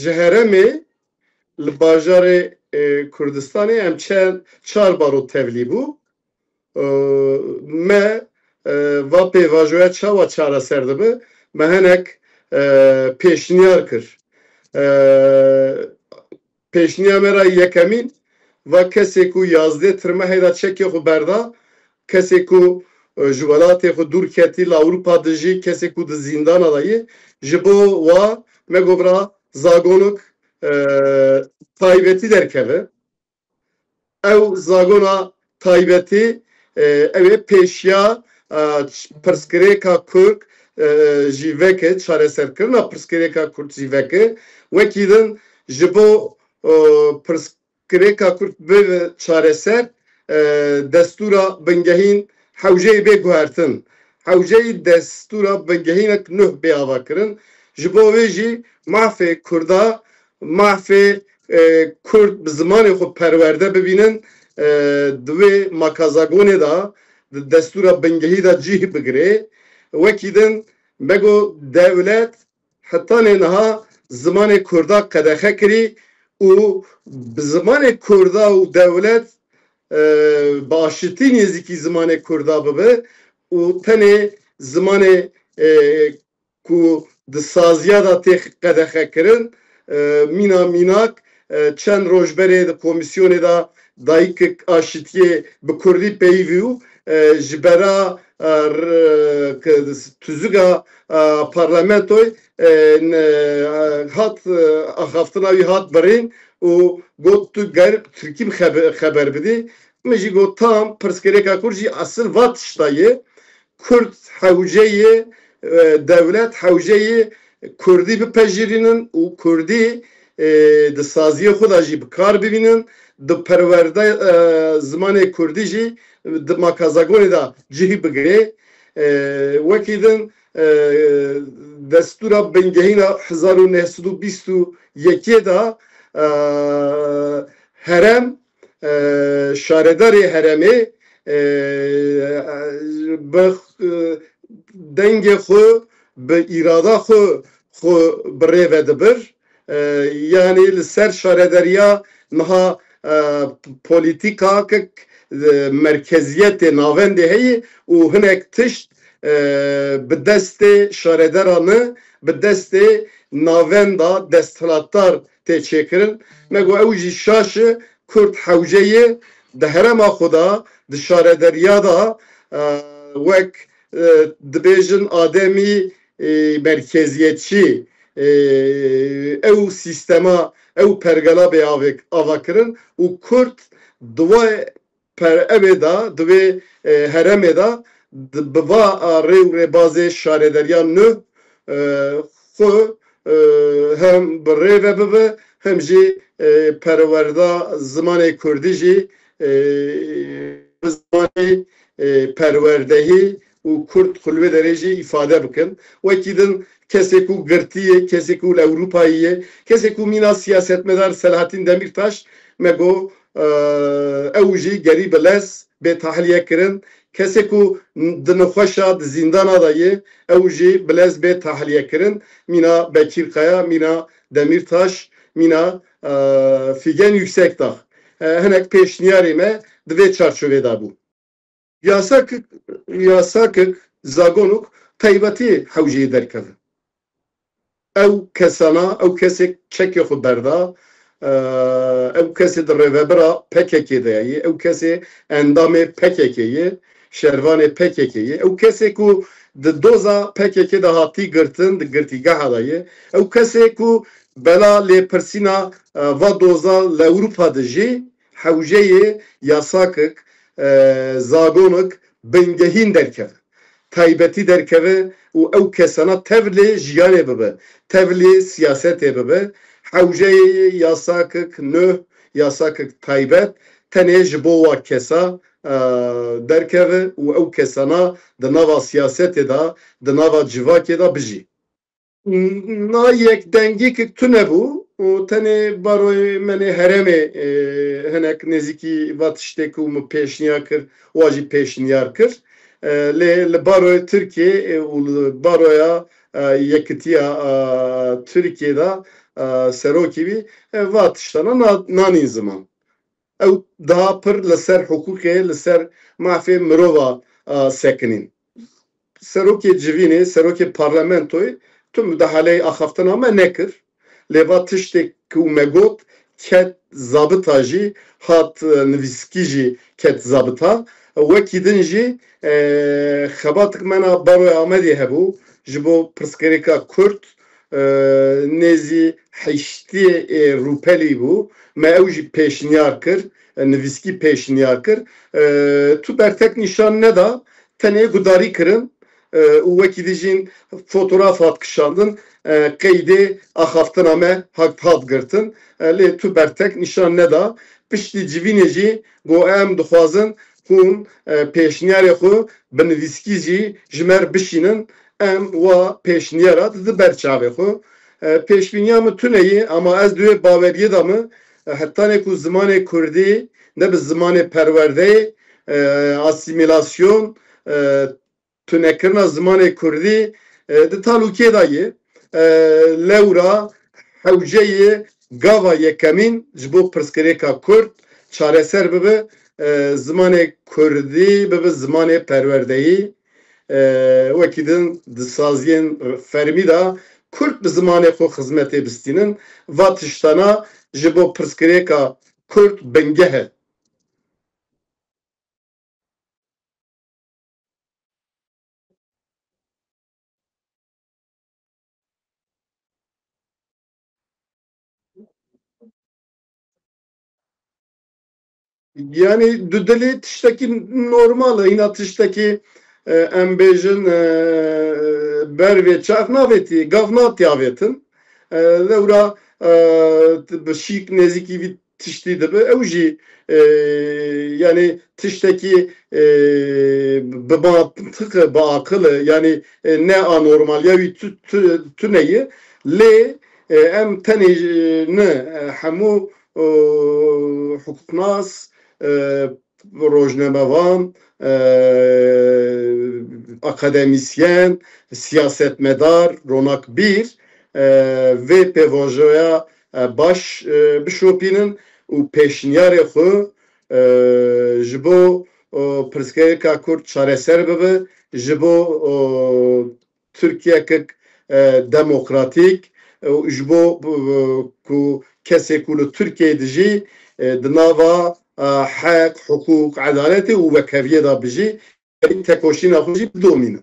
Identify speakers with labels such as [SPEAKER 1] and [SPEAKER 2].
[SPEAKER 1] ji herêmê li bajarê Kurdistanê em çar barot tevlî bû. Me va pêvajoya çawa çareser dibe, me hinek pêşniyar kir. Pêşniya me ra yekemîn va kesê ku yazdê tirme hêda çekê xwe berda, kesê ku ji welatê xwe dûr ketî li Ewropa dijî, kesê ku di zîndana da yê, ji bo wa me govra zagonok taybetî derkeve. Ew zagona taybetî ew ê pêşiya pirsgirêka Kurd jî veke çareserkirina pirsgirêka Kurd jî veke. Wekî din ji bo pirsgirêka Kurd bibe çareser, destûra bingehîn hewceyê bê guhertin. Hewceyî destûra bingehînek nuh bê ava kirin. Ji bo wê jî mafê Kurda, mafê Kurd bi zimanê xwe perwerde bibînin, di wê makazagonê da destûra bingehî da cih bigire. Wekî din me got dewlet hetanê niha zimanê Kurda qedexe kirî û bi zimanê Kurda û dewlet bi aşitî nêzîkî zimanê Kurda bibe û tenê zimanê ku di saziya da tê qedexe kirin, mîna mînak çend roj berê di komisyonê da dayîkek aşitiyê bi Kurdî peyivî û ji bera tuzûka parlamentoy hat axaftina wî hat birîn û got tu ger Tirkî xeber bidî. Min jî got tam pirsgirêka Kurd jî asıl va tişta ye. Kurd hewceyê, dewlet hewceyê Kurdî bipejirînin û Kurdî di saziyê xwe da jî bi kar bibînin, di perwerde zimanê Kurdî jî di makazagonê da cihî bigire. Wekî din destûra bingehîna 1921 da herem şaredarê heremê bi dengê xwe bi îrada xwe bi rê vedibir. Yani li ser şaredariya niha polîtîkakek merkeziyetê navendê heye û hinek tişt bi destê şaredaran bi destê navenda desthilatdar tê çêkirin. Me got ew jî şaşi Kurd hewceyê di herema xwe da di şaredariya da wek dibêjin ademî merkeziyetçî ew sîstema ew pergela bê ava kirin û Kurd di wê evê da di wê heremê da bi va rê û rêbazê şaredariya nû xwe hem bi rê ve bibe hem jî perwerda zimanê Kurdî jî zimanê perwerdehî û Kurd xulwê derê jî îfade bikin. Wekî din kesê ku girtiye, kesê ku li Ewropayê ye, kesê ku mîna siyasetmedar Selahattin Demirtaş me got ew jî gerî bi lez bê tahliye kirin. Kesê ku di nixweşa di zîndana da ye ew jî bi lez bê tahliye kirin. Mîna Bekîr Kaya, mîna Demirtaş, mîna Figen Yüksekdağ. Hinek pêşniyarê me di vê çarçovê da bû. Yasakek zagonok taybetî hewceyê derkeve. Ew kesana, ew kesê çekê xwe berda, ew kesê di rêvebera PKK de ye, ew kesê endamê PKK ye, şervanê PKK ye, ew kesê ku di doza PKK de hatî girtin, di girtîgeha da ye, ew kesê ku bela lêpirsîna va doza li Ewropa de jî hewceyê yasakek zagonok bingehîn derkeve. Taybetî derkeve û ew kesana tevlê jiyanê bibe, tevlê siyasetê bibe. Hewceyê yasakek nûh, yasakek taybet tenê ji bo wa kesa derkeve û ew kesana di nava siyasetê da, di nava civakê da bijî. Na yekdengîkek tune bû û tenê baroyê menê herêmê hinek nêzîkî va tiştê ku min pêşniya kir, wa jî pêşniyar kir. Li baroya Tirkiye û li baroya yekitiya Türkiye'de seroki bir vatiştana nanin zaman. Ew daha pir li ser hukukê li ser mafê mirova sekinin. Serokê civînê, serokê parlamentoyê tu müdahaleyê axaftina me nekir. Lêva tiştê ku me got ket zabita jî hat nivîskî jî ket zabita. Wekî din jî xebatik me na Baroya Amedê hebû ji bo pirsgirêka Kurd nêzî heştiyê rûpelî bû. Me ew jî pêşniyar kir, nivîskî pêşniyar kir. Tu bertek nîşan neda, tenê gudarî kirin û wekî dijîn fotoğraf hat kişandin, qeydê axaftina me hat girtin. Lê tu bertek nîşan neda. Piştî civînê jî got em dixwazin hûn pêşniyarê xwe bi nivîskî jî ji me bişînin, em wa pêşniyara didin ber çavê xwe. Pêşbîniya min tune ye ama ez divê baweriyê de min hetanê ku zimanê Kurdî ne bi zimanê perwerdeyê asîmîlasyon tunekirina zimanê Kurdî di talûkê de ye. Lewra hewceyê gava yekemîn ji bo pirsgirêka Kurd çareser bibe, zimanê Kurdî bibe zimanê perwerdeyî. Wekî din di saziyên fermî de Kurd bi zimanê xwe xizmetê bistînin. Va tiştana ji bo pirsgirêka Kurd bingeh e. Yani düdeli tişteki normal, yine tişteki em bêjin bervê çav navêtî, gav natyavetin. Lewra bi şîk nêzîkî vî tiştî dibe, ew jî yani tiştekî bi mantık, bi akıl, yani ne anormal ya wî tuneyê lê em tenê ne hemû hukuknas, rojnemevan, akademisyen, siyasetmedar, ronak bir vê pêvajoya baş bişopînin û pêşniyarê xwe ji bo pirsgirêka Kurd çareser bibe, ji bo Tirkiyekek demokratîk û ji bo ku kesê ku li Tirkiyeyê dijî di nava hek, hukuk, edaletê û wekeviyê de bijî tekoşîna xwe jî bidomîne.